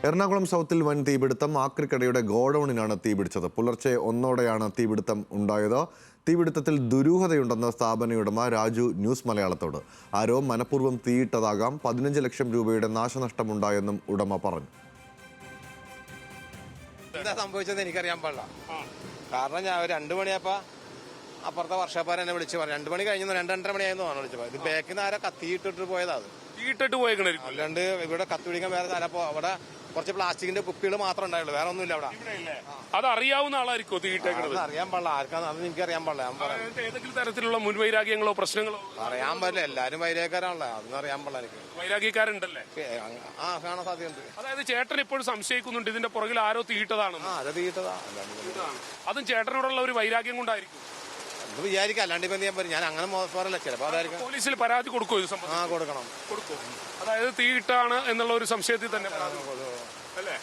എറണാകുളം സൗത്തിൽ വൻ തീപിടുത്തം. ആക്രിക്കടയുടെ ഗോഡൌണിനാണ് തീപിടിച്ചത്. പുലർച്ചെ 1:00-ഓടെയാണ് തീപിടുത്തം ഉണ്ടായത്. തീപിടുത്തത്തിൽ ദുരൂഹതയുണ്ടെന്ന് സ്ഥാപനയുടമ രാജു ന്യൂസ് മലയാളത്തോട്. ആരോ മനഃപൂർവ്വം തീയിട്ടതാകാം. 15 ലക്ഷം രൂപയുടെ നാശനഷ്ടമുണ്ടായെന്നും ഉടമ പറഞ്ഞു. എന്താ സംഭവിച്ചത് എനിക്കറിയാൻ പാടില്ല. കാരണം ഞാൻ 2 മണിയപ്പോ അപ്പുറത്തെ വർഷക്കാരൻ എന്നെ വിളിച്ചു പറഞ്ഞു. 2 മണി കഴിഞ്ഞു, 2-2:30 മണിയായിരുന്നു വിളിച്ചത്. ഇത് ബാക്കിൽ നിന്ന് ആരോ കത്തിയിട്ടിട്ട് പോയതാ. അത് തീയിട്ടിട്ട് പോയേക്കണ. അല്ലാണ്ട് ഇവിടെ കത്തി പിടിക്കാൻ വേറെ സ്ഥലപ്പോ അവിടെ കുറച്ച് പ്ലാസ്റ്റിക്കിന്റെ കുപ്പികൾ മാത്രമേ ഉണ്ടായുള്ളൂ, വേറെ ഒന്നുമില്ല അവിടെ. അത് അറിയാവുന്ന ആളായിരിക്കോ തീയിട്ടേക്കണത്? അറിയാൻ പാടില്ല ആർക്കാന്ന്, അത് എനിക്ക് അറിയാൻ പാടില്ല. ഏതെങ്കിലും തരത്തിലുള്ള മുൻവൈരാഗ്യങ്ങളോ പ്രശ്നങ്ങളോ? അറിയാൻ പാടില്ല, എല്ലാരും വൈരാഗ്യക്കാരാണല്ലോ, അതൊന്നും അറിയാൻ പാടില്ല എനിക്ക്. വൈരാഗ്യക്കാരുണ്ടല്ലേ? കാണാൻ സാധ്യതയുണ്ട്. അതായത് ചേട്ടൻ ഇപ്പോഴും സംശയിക്കുന്നുണ്ട് ഇതിന്റെ പുറകിൽ ആരോ തീയിട്ടതാണ്. അത് തീയിട്ടതാ. അതും ചേട്ടനോടുള്ള ഒരു വൈരാഗ്യം കൊണ്ടായിരിക്കും വിചാരിക്കാം, അല്ലാണ്ട് ഇപ്പൊ എന്ത് ചെയ്യാൻ. ഞാൻ അങ്ങനെ മോശമല്ല, ചിലപ്പോ അതായിരിക്കും. പോലീസിൽ പരാതി കൊടുക്കും ഇത് സംബന്ധിച്ച്? കൊടുക്കണം. അതായത് തീയിട്ടാണ് എന്നുള്ള ഒരു സംശയത്തിൽ തന്നെ അല്ലേ?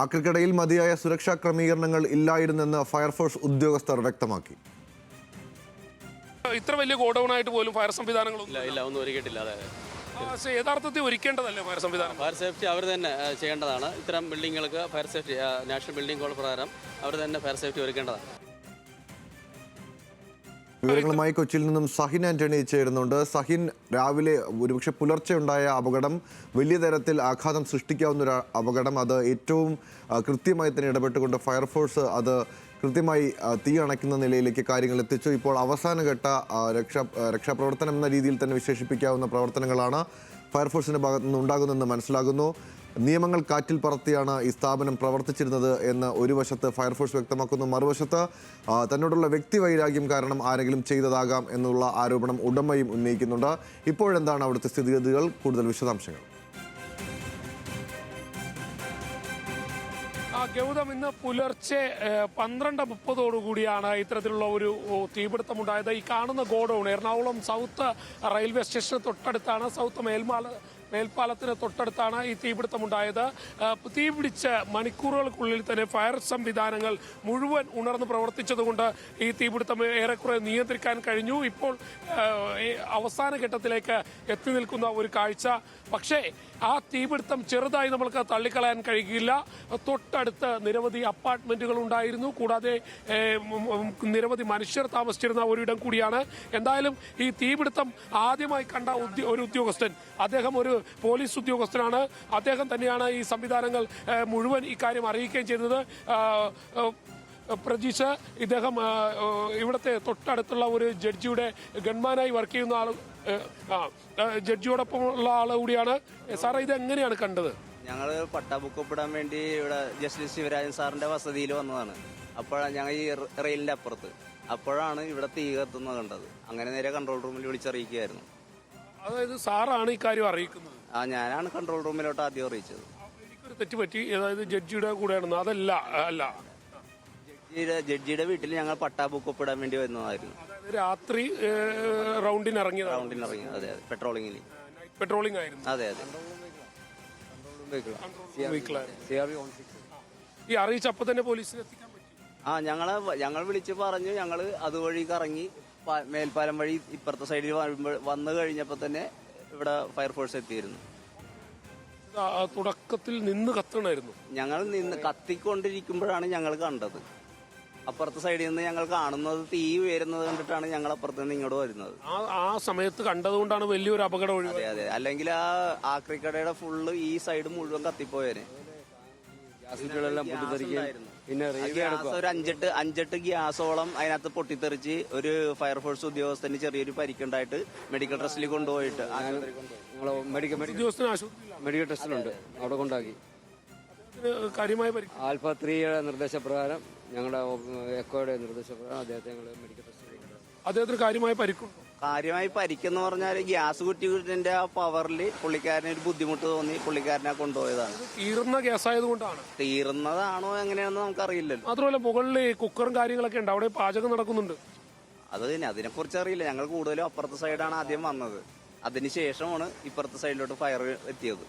ആക്രിക്കടയിൽ മതിയായ സുരക്ഷാ ക്രമീകരണങ്ങൾ ഇല്ലായിരുന്നെന്ന് ഫയർഫോഴ്സ് ഉദ്യോഗസ്ഥർ വ്യക്തമാക്കി. ഇത്ര വലിയ ഗോഡൌൺ ആയിട്ട് പോലും ഫയർ സംവിധാനങ്ങളൊന്നും ഒന്നും ഒരുക്കിയിട്ടില്ല. യഥാർത്ഥത്തിൽ ഒരുക്കേണ്ടതല്ലേ ഫയർ സംവിധാനം? ഫയർ സേഫ്റ്റി അവർ തന്നെ ചെയ്യേണ്ടതാണ്. ഇത്തരം ബിൽഡിങ്ങുകൾക്ക് fire safety national building code പ്രകാരം അവർ തന്നെ ഫയർ സേഫ്റ്റി ഒരുക്കേണ്ടതാണ്. വിവരങ്ങളുമായി കൊച്ചിയിൽ നിന്നും സഹിൻ ആന്റണി ചേരുന്നുണ്ട്. സഹിൻ, രാവിലെ ഒരുപക്ഷെ പുലർച്ചെ ഉണ്ടായ അപകടം വലിയ തരത്തിൽ ആഘാതം സൃഷ്ടിക്കാവുന്ന ഒരു അപകടം. അത് ഏറ്റവും കൃത്യമായി തന്നെ ഇടപെട്ടുകൊണ്ട് ഫയർഫോഴ്സ് അത് കൃത്യമായി തീ അണയ്ക്കുന്ന നിലയിലേക്ക് കാര്യങ്ങൾ എത്തിച്ചു. ഇപ്പോൾ അവസാനഘട്ട രക്ഷാപ്രവർത്തനം എന്ന രീതിയിൽ തന്നെ വിശേഷിപ്പിക്കാവുന്ന പ്രവർത്തനങ്ങളാണ് ഫയർഫോഴ്സിന്റെ ഭാഗത്തു നിന്ന് ഉണ്ടാകുന്നതെന്ന് മനസ്സിലാകുന്നു. നിയമങ്ങൾ കാറ്റിൽ പറത്തിയാണ് ഈ സ്ഥാപനം പ്രവർത്തിച്ചിരുന്നത് എന്ന് ഒരു വശത്ത് ഫയർഫോഴ്സ് വ്യക്തമാക്കുന്നു. മറുവശത്ത് തന്നോടുള്ള വ്യക്തിവൈരാഗ്യം കാരണം ആരെങ്കിലും ചെയ്തതാകാം എന്നുള്ള ആരോപണം ഉടമയും ഉന്നയിക്കുന്നുണ്ട്. ഇപ്പോഴെന്താണ് അവിടുത്തെ സ്ഥിതിഗതികൾ? കൂടുതൽ വിശദാംശങ്ങൾ. ഗൗതം, ഇന്ന് പുലർച്ചെ 12:30 ഇത്തരത്തിലുള്ള ഒരു തീപിടുത്തമുണ്ടായത്. ഈ കാണുന്ന ഗോഡൌൺ എറണാകുളം സൗത്ത് റെയിൽവേ സ്റ്റേഷന് തൊട്ടടുത്താണ്. സൗത്ത് മേൽപ്പാലത്തിന് തൊട്ടടുത്താണ് ഈ തീപിടുത്തമുണ്ടായത്. തീപിടിച്ച് മണിക്കൂറുകൾക്കുള്ളിൽ തന്നെ ഫയർ സംവിധാനങ്ങൾ മുഴുവൻ ഉണർന്ന് പ്രവർത്തിച്ചതുകൊണ്ട് ഈ തീപിടുത്തം ഏറെക്കുറെ നിയന്ത്രിക്കാൻ കഴിഞ്ഞു. ഇപ്പോൾ അവസാന ഘട്ടത്തിലേക്ക് എത്തി നിൽക്കുന്ന ഒരു കാഴ്ച. പക്ഷേ ആ തീപിടുത്തം ചെറുതായി നമ്മൾക്ക് തള്ളിക്കളയാൻ കഴിയില്ല. തൊട്ടടുത്ത് നിരവധി അപ്പാർട്ട്മെന്റുകൾ ഉണ്ടായിരുന്നു. കൂടാതെ നിരവധി മനുഷ്യർ താമസിച്ചിരുന്ന ഒരിടം കൂടിയാണ്. എന്തായാലും ഈ തീപിടുത്തം ആദ്യമായി കണ്ട ഒരു ഉദ്യോഗസ്ഥൻ, അദ്ദേഹം ഒരു പോലീസ് ഉദ്യോഗസ്ഥനാണ്. അദ്ദേഹം തന്നെയാണ് ഈ സംവിധാനങ്ങൾ മുഴുവൻ ഇക്കാര്യം അറിയിക്കുകയും ചെയ്തത്. പ്രജീഷ്, ഇദ്ദേഹം ഇവിടുത്തെ തൊട്ടടുത്തുള്ള ഒരു ജഡ്ജിയുടെ ഗൺമാനായി വർക്ക് ചെയ്യുന്ന ആൾ, ജഡ്ജിയോടൊപ്പമുള്ള ആൾ കൂടിയാണ്. സാറേ, ഇത് എങ്ങനെയാണ് കണ്ടത്? ഞങ്ങൾ പട്ടാ ബുക്ക് ഒപ്പിടാൻ വേണ്ടി ഇവിടെ ജസ്റ്റിസ് ശിവരാജൻ സാറിന്റെ വസതിയിൽ വന്നതാണ്. അപ്പോഴാണ് ഞങ്ങൾ ഈ റെയിലിന്റെ അപ്പുറത്ത്, അപ്പോഴാണ് ഇവിടെ തീ കത്തുന്നത് കണ്ടത്. അങ്ങനെ നേരെ കൺട്രോൾ റൂമിൽ വിളിച്ചറിയിക്കുകയായിരുന്നു. അതായത് സാറാണ് ഇക്കാര്യം അറിയിക്കുന്നത്? ഞാനാണ് കൺട്രോൾ റൂമിലോട്ട് ആദ്യം അറിയിച്ചത്. എനിക്കൊരു തെറ്റ് പറ്റി, അതായത് ജഡ്ജിയുടെ കൂടെയാണെന്ന്. അതല്ല, അല്ല, ജഡ്ജിയുടെ വീട്ടിൽ ഞങ്ങൾ പട്ടാ ബുക്ക് ഒപ്പിടാൻ വേണ്ടി വരുന്നതായിരുന്നു. രാത്രി റൗണ്ടിന് ഇറങ്ങിയത്? അതെ, പെട്രോളിംഗിൽ. പെട്രോളിംഗ് ആയിരുന്നു? അതെ. ഈ അറിയിച്ചപ്പോ തന്നെ പോലീസിന് എത്തിക്കാൻ പറ്റി? ഞങ്ങൾ വിളിച്ച് പറഞ്ഞു. ഞങ്ങൾ അതുവഴി കറങ്ങി മേൽപ്പാലം വഴി ഇപ്പുറത്തെ സൈഡിൽ വന്നു കഴിഞ്ഞപ്പോ തന്നെ ഇവിടെ ഫയർഫോഴ്സ് എത്തിയിരുന്നു. തുടക്കത്തിൽ നിന്ന് കത്തണായിരുന്നു? ഞങ്ങൾ കത്തിക്കൊണ്ടിരിക്കുമ്പോഴാണ് ഞങ്ങൾ കണ്ടത്. അപ്പുറത്തെ സൈഡിൽ നിന്ന് ഞങ്ങൾ കാണുന്നത് തീ ഉയരുന്നത് കണ്ടിട്ടാണ് ഞങ്ങൾ അപ്പുറത്ത് നിന്ന് ഇങ്ങോട്ട് വരുന്നത്. ആ സമയത്ത് കണ്ടതുകൊണ്ടാണ് വലിയൊരു അപകടം ഒഴിവായത്. അതെ, അല്ലെങ്കിൽ ആ ആക്രിക്കടയുടെ ഫുള്ള് ഈ സൈഡ് മുഴുവൻ കത്തിപ്പോയേനെ. പിന്നെ ഒരു 5-8 ഗ്യാസോളം അതിനകത്ത് പൊട്ടിത്തെറിച്ച് ഒരു ഫയർഫോഴ്സ് ഉദ്യോഗസ്ഥന് ചെറിയൊരു പരിക്കുണ്ടായിട്ട് മെഡിക്കൽ ട്രസ്റ്റിൽ കൊണ്ടുപോയിട്ട് മെഡിക്കൽ ടെസ്റ്റിലുണ്ട്, അവിടെ കൊണ്ടാക്കി. ആൽഫ 3യുടെ നിർദ്ദേശപ്രകാരം, ഞങ്ങളുടെ എക്കോയുടെ നിർദ്ദേശപ്രകാരം അദ്ദേഹത്തെ ഞങ്ങൾ മെഡിക്കൽ ടെസ്റ്റിൽ. അദ്ദേഹത്തിന് കാര്യമായി പരിക്കെന്ന് പറഞ്ഞാൽ ഗ്യാസ് കുറ്റിന്റെ ആ പവറിൽ പുള്ളിക്കാരന് ഒരു ബുദ്ധിമുട്ട് തോന്നി, പുള്ളിക്കാരനെ കൊണ്ടുപോയതാണ്. തീർന്ന ഗ്യാസ് ആയതുകൊണ്ടാണ്? തീർന്നതാണോ എങ്ങനെയാണെന്ന് നമുക്കറിയില്ലല്ലോ. മാത്രമല്ല മുകളിൽ കുക്കറും കാര്യങ്ങളൊക്കെ ഉണ്ട്, അവിടെ പാചകം നടക്കുന്നുണ്ട്. അതിനെക്കുറിച്ച് അറിയില്ല. ഞങ്ങൾ കൂടുതലും അപ്പുറത്തെ സൈഡാണ് ആദ്യം വന്നത്. അതിനുശേഷമാണ് ഇപ്പുറത്തെ സൈഡിലോട്ട് ഫയർ എത്തിയത്.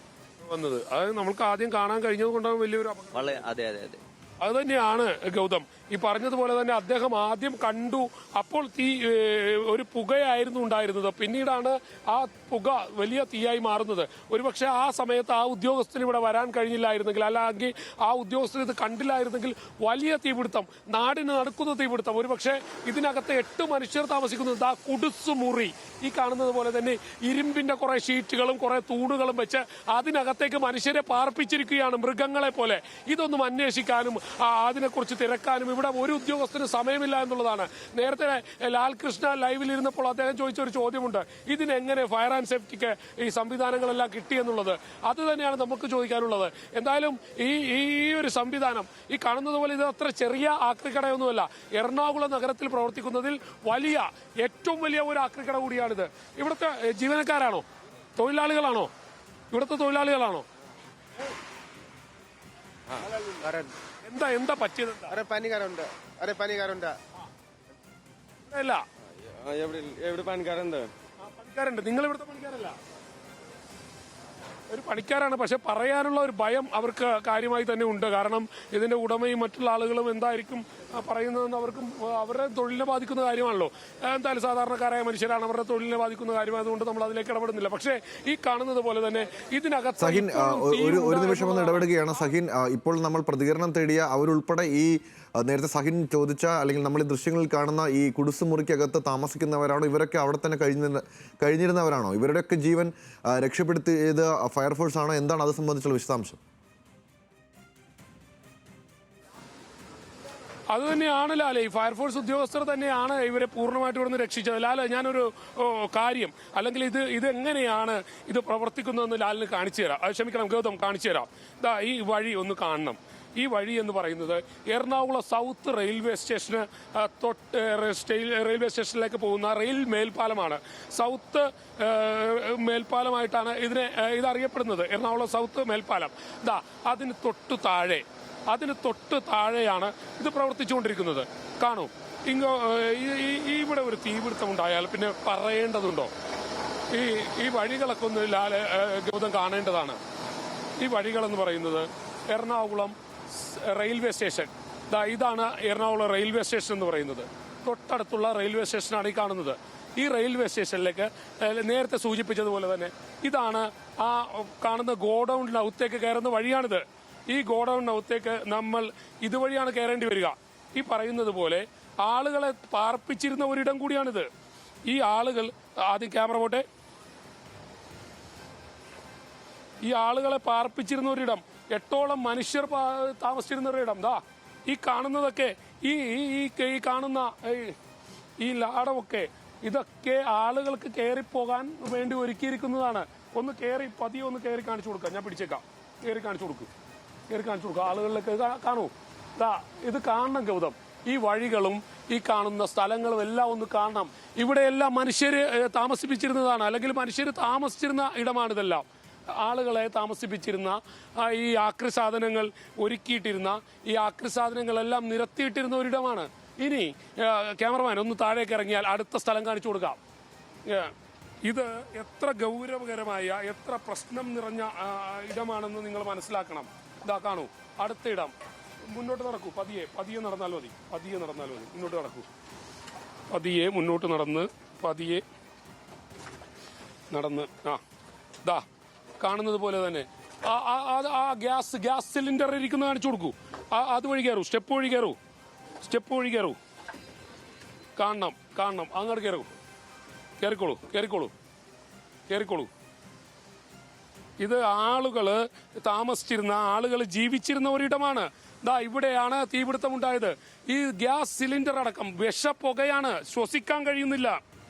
വന്നത്. അത് നമുക്ക് ആദ്യം കാണാൻ കഴിഞ്ഞത് കൊണ്ടാണ് വലിയൊരു അപകടം. അതെ. അത് തന്നെയാണ് ഗൗതം ഈ പറഞ്ഞതുപോലെ തന്നെ അദ്ദേഹം ആദ്യം കണ്ടു, അപ്പോൾ തീ ഒരു പുകയായിരുന്നു ഉണ്ടായിരുന്നത്. പിന്നീടാണ് ആ പുക വലിയ തീയായി മാറുന്നത്. ഒരുപക്ഷെ ആ സമയത്ത് ആ ഉദ്യോഗസ്ഥന് ഇവിടെ വരാൻ കഴിഞ്ഞില്ലായിരുന്നെങ്കിൽ, അല്ലെങ്കിൽ ആ ഉദ്യോഗസ്ഥന് ഇത് കണ്ടില്ലായിരുന്നെങ്കിൽ വലിയ തീപിടുത്തം, നാടിന് നടക്കുന്ന തീപിടുത്തം. ഒരുപക്ഷെ ഇതിനകത്ത് 8 മനുഷ്യർ താമസിക്കുന്നത്. ആ കുടുസുമുറി ഈ കാണുന്നത് പോലെ തന്നെ ഇരുമ്പിന്റെ കുറെ ഷീറ്റുകളും കുറെ തൂണുകളും വെച്ച് അതിനകത്തേക്ക് മനുഷ്യരെ പാർപ്പിച്ചിരിക്കുകയാണ്, മൃഗങ്ങളെ പോലെ. ഇതൊന്നും അന്വേഷിക്കാനും അതിനെക്കുറിച്ച് തിരക്കാനും ഇവിടെ ഒരു ഉദ്യോഗസ്ഥന് സമയമില്ല എന്നുള്ളതാണ്. നേരത്തെ ലാൽകൃഷ്ണ ലൈവിൽ ഇരുന്നപ്പോൾ അദ്ദേഹം ചോദിച്ച ഒരു ചോദ്യമുണ്ട്, ഇതിനെങ്ങനെ ഫയർ ആൻഡ് സേഫ്റ്റിക്ക് ഈ സംവിധാനങ്ങളെല്ലാം കിട്ടിയെന്നുള്ളത്. അത് തന്നെയാണ് നമുക്ക് ചോദിക്കാനുള്ളത്. എന്തായാലും ഈ ഒരു സംവിധാനം ഈ കാണുന്നത് പോലെ ഇത് അത്ര ചെറിയ ആക്രിക്കടയൊന്നുമല്ല. എറണാകുളം നഗരത്തിൽ പ്രവർത്തിക്കുന്നതിൽ ഏറ്റവും വലിയ ഒരു ആക്രിക്കട കൂടിയാണിത്. ഇവിടുത്തെ ജീവനക്കാരാണോ, തൊഴിലാളികളാണോ, ഇവിടുത്തെ തൊഴിലാളികളാണോ? എന്താ പറ്റിയത്? പനിക്കാരുണ്ട് അല്ല എവിടെ പനിക്കാരുണ്ട്? പണിക്കാരുണ്ട്. നിങ്ങൾ ഇവിടുത്തെ പണിക്കാരല്ല, ഒരു പണിക്കാരാണ്. പക്ഷെ പറയാനുള്ള ഒരു ഭയം അവർക്ക് കാര്യമായി തന്നെ ഉണ്ട്. കാരണം ഇതിന്റെ ഉടമയും മറ്റുള്ള ആളുകളും എന്തായിരിക്കും പറയുന്നതെന്ന് അവർക്കും അവരുടെ തൊഴിലിനെ ബാധിക്കുന്ന കാര്യമാണല്ലോ. എന്തായാലും സാധാരണക്കാരായ മനുഷ്യരാണ്, അവരുടെ തൊഴിലിനെ ബാധിക്കുന്ന കാര്യമായതുകൊണ്ട് നമ്മൾ അതിലേക്ക് ഇടപെടുന്നില്ല. പക്ഷേ ഈ കാണുന്നത് പോലെ തന്നെ ഇതിനകത്ത് സഹിൻ ഒരു നിമിഷം ഒന്ന് ഇടപെടുകയാണ്. സഹിൻ, ഇപ്പോൾ നമ്മൾ പ്രതികരണം തേടിയ അവരുൾപ്പെടെ ഈ നേരത്തെ സഹിൻ ചോദിച്ച അല്ലെങ്കിൽ നമ്മൾ ഈ ദൃശ്യങ്ങളിൽ കാണുന്ന ഈ കുടുസുമുറിക്കകത്ത് താമസിക്കുന്നവരാണോ? ഇവരൊക്കെ അവിടെ തന്നെ കഴിഞ്ഞിരുന്നവരാണോ? ഇവരുടെയൊക്കെ ജീവൻ രക്ഷപ്പെടുത്തിയത് ഫയർഫോഴ്സ് ആണോ? എന്താണ് അത് സംബന്ധിച്ചുള്ള വിശദാംശം? അത് തന്നെയാണ് ലാലെ, ഈ ഫയർഫോഴ്സ് ഉദ്യോഗസ്ഥർ തന്നെയാണ് ഇവരെ പൂർണ്ണമായിട്ട് ഇവിടുന്ന് രക്ഷിച്ചത്. ലാല, ഞാനൊരു കാര്യം, അല്ലെങ്കിൽ ഇത് എങ്ങനെയാണ് ഇത് പ്രവർത്തിക്കുന്നതെന്ന് ലാലിന് കാണിച്ചു തരാം. ക്ഷമിക്കണം ഗൗതം, കാണിച്ചു തരാം. ഈ വഴി ഒന്ന് കാണണം. ഈ വഴി എന്ന് പറയുന്നത് എറണാകുളം സൗത്ത് റെയിൽവേ സ്റ്റേഷന് റെയിൽവേ സ്റ്റേഷനിലേക്ക് പോകുന്ന റെയിൽ മേൽപ്പാലമാണ്. സൗത്ത് മേൽപ്പാലമായിട്ടാണ് ഇതറിയപ്പെടുന്നത്, എറണാകുളം സൗത്ത് മേൽപ്പാലം. അതിന് തൊട്ട് താഴെയാണ് ഇത് പ്രവർത്തിച്ചുകൊണ്ടിരിക്കുന്നത്. കാണൂ, ഇവിടെ ഒരു തീപിടുത്തം ഉണ്ടായാൽ പിന്നെ പറയേണ്ടതുണ്ടോ? ഈ വഴികളൊക്കെ ഒന്ന് ഗൗതം കാണേണ്ടതാണ്. ഈ വഴികളെന്ന് പറയുന്നത് എറണാകുളം റെയിൽവേ സ്റ്റേഷൻ, ഇതാണ് എറണാകുളം റെയിൽവേ സ്റ്റേഷൻ എന്ന് പറയുന്നത്. തൊട്ടടുത്തുള്ള റെയിൽവേ സ്റ്റേഷനാണ് ഈ കാണുന്നത്. ഈ റെയിൽവേ സ്റ്റേഷനിലേക്ക് നേരത്തെ സൂചിപ്പിച്ചതുപോലെ തന്നെ ഇതാണ് ആ കാണുന്ന ഗോഡൌണിനകത്തേക്ക് കയറുന്ന വഴിയാണിത്. ഈ ഗോഡൌണിനകത്തേക്ക് നമ്മൾ ഇതുവഴിയാണ് കയറേണ്ടി വരിക. ഈ പറയുന്നത് പോലെ ആളുകളെ പാർപ്പിച്ചിരുന്ന ഒരിടം കൂടിയാണിത്. ഈ ആളുകൾ, ആദ്യം ക്യാമറ പോട്ടെ, ഈ ആളുകളെ പാർപ്പിച്ചിരുന്ന ഒരിടം, 8ഓളം മനുഷ്യർ താമസിച്ചിരുന്ന ഒരിടം. ഈ കാണുന്നതൊക്കെ ഈ കാണുന്ന ഈ ലാടമൊക്കെ ഇതൊക്കെ ആളുകൾക്ക് കയറിപ്പോകാൻ വേണ്ടി ഒരുക്കിയിരിക്കുന്നതാണ്. ഒന്ന് പതിയെ ഒന്ന് കയറി കാണിച്ചു കൊടുക്കാം. ഞാൻ പിടിച്ചേക്കാം. കയറി കാണിച്ചു കൊടുക്കും. ആളുകളിലേക്ക് കാണൂ. ഇത് കാണണം ഗൗതം. ഈ വഴികളും ഈ കാണുന്ന സ്ഥലങ്ങളും എല്ലാം ഒന്ന് കാണണം. ഇവിടെയെല്ലാം മനുഷ്യര് താമസിപ്പിച്ചിരുന്നതാണ്, അല്ലെങ്കിൽ മനുഷ്യർ താമസിച്ചിരുന്ന ഇടമാണിതെല്ലാം. ആളുകളെ താമസിപ്പിച്ചിരുന്ന, ഈ ആക്രി സാധനങ്ങൾ ഒരുക്കിയിട്ടിരുന്ന, ഈ ആക്രി സാധനങ്ങളെല്ലാം നിരത്തിയിട്ടിരുന്ന ഒരിടമാണ്. ഇനി ക്യാമറമാൻ ഒന്ന് താഴേക്ക് ഇറങ്ങിയാൽ അടുത്ത സ്ഥലം കാണിച്ചു കൊടുക്കാം. ഇത് എത്ര ഗൗരവകരമായ, എത്ര പ്രശ്നം നിറഞ്ഞ ഇടമാണെന്ന് നിങ്ങൾ മനസ്സിലാക്കണം. കാണൂ, അടുത്ത ഇടം. മുന്നോട്ട് നടക്കൂ, പതിയെ നടന്നാൽ മതി. മുന്നോട്ട് നടക്കൂ. മുന്നോട്ട് നടന്ന് കാണുന്നത് പോലെ തന്നെ ആ ഗ്യാസ് സിലിണ്ടർ ഇരിക്കുന്ന കാണിച്ചു കൊടുക്കൂ. അതുവഴി കയറൂ, സ്റ്റെപ്പ് വഴി കയറൂ. കാണണം. അങ്ങോട്ട് കയറിക്കോളൂ. ഇത് ആളുകള് താമസിച്ചിരുന്ന, ആളുകൾ ജീവിച്ചിരുന്ന ഒരിടമാണ്. ഇവിടെയാണ് തീപിടുത്തം ഉണ്ടായത്. ഈ ഗ്യാസ് സിലിണ്ടർ അടക്കം വിഷപ്പുകയാണ്, ശ്വസിക്കാൻ കഴിയുന്നില്ല,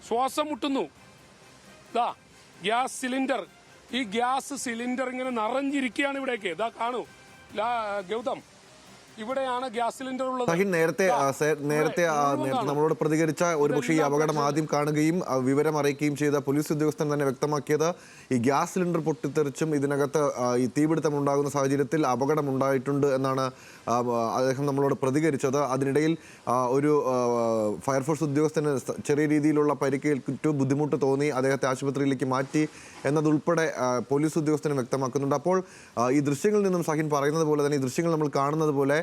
ശ്വാസം മുട്ടുന്നു. ഗ്യാസ് സിലിണ്ടർ, ഈ ഗ്യാസ് സിലിണ്ടർ ഇങ്ങനെ നിറഞ്ഞിരിക്കുകയാണ് ഇവിടേക്ക്. കാണൂ ഗൗതം, ഇവിടെയാണ് ഗ്യാസ് സിലിണ്ടർ ഉള്ളത്. നേരത്തെ നമ്മളോട് പ്രതികരിച്ച ഒരുപക്ഷെ ഈ അപകടം ആദ്യം കാണുകയും വിവരം അറിയിക്കുകയും ചെയ്ത പോലീസ് ഉദ്യോഗസ്ഥൻ തന്നെ വ്യക്തമാക്കിയത് ഈ ഗ്യാസ് സിലിണ്ടർ പൊട്ടിത്തെറിച്ചും ഇതിനകത്ത് ഈ തീപിടുത്തം ഉണ്ടാകുന്ന സാഹചര്യത്തിൽ അപകടം ഉണ്ടായിട്ടുണ്ട് എന്നാണ് അദ്ദേഹം നമ്മളോട് പ്രതികരിച്ചത്. അതിനിടയിൽ ഒരു ഫയർഫോഴ്സ് ഉദ്യോഗസ്ഥന് ചെറിയ രീതിയിലുള്ള പരിക്കേറ്റു, ബുദ്ധിമുട്ട് തോന്നി, അദ്ദേഹത്തെ ആശുപത്രിയിലേക്ക് മാറ്റി എന്നതുൾപ്പെടെ പോലീസ് ഉദ്യോഗസ്ഥന് വ്യക്തമാക്കുന്നുണ്ട്. അപ്പോൾ ഈ ദൃശ്യങ്ങളിൽ നിന്നും സഹിൻ പറയുന്നത് പോലെ തന്നെ ഈ ദൃശ്യങ്ങൾ നമ്മൾ കാണുന്നത് പോലെ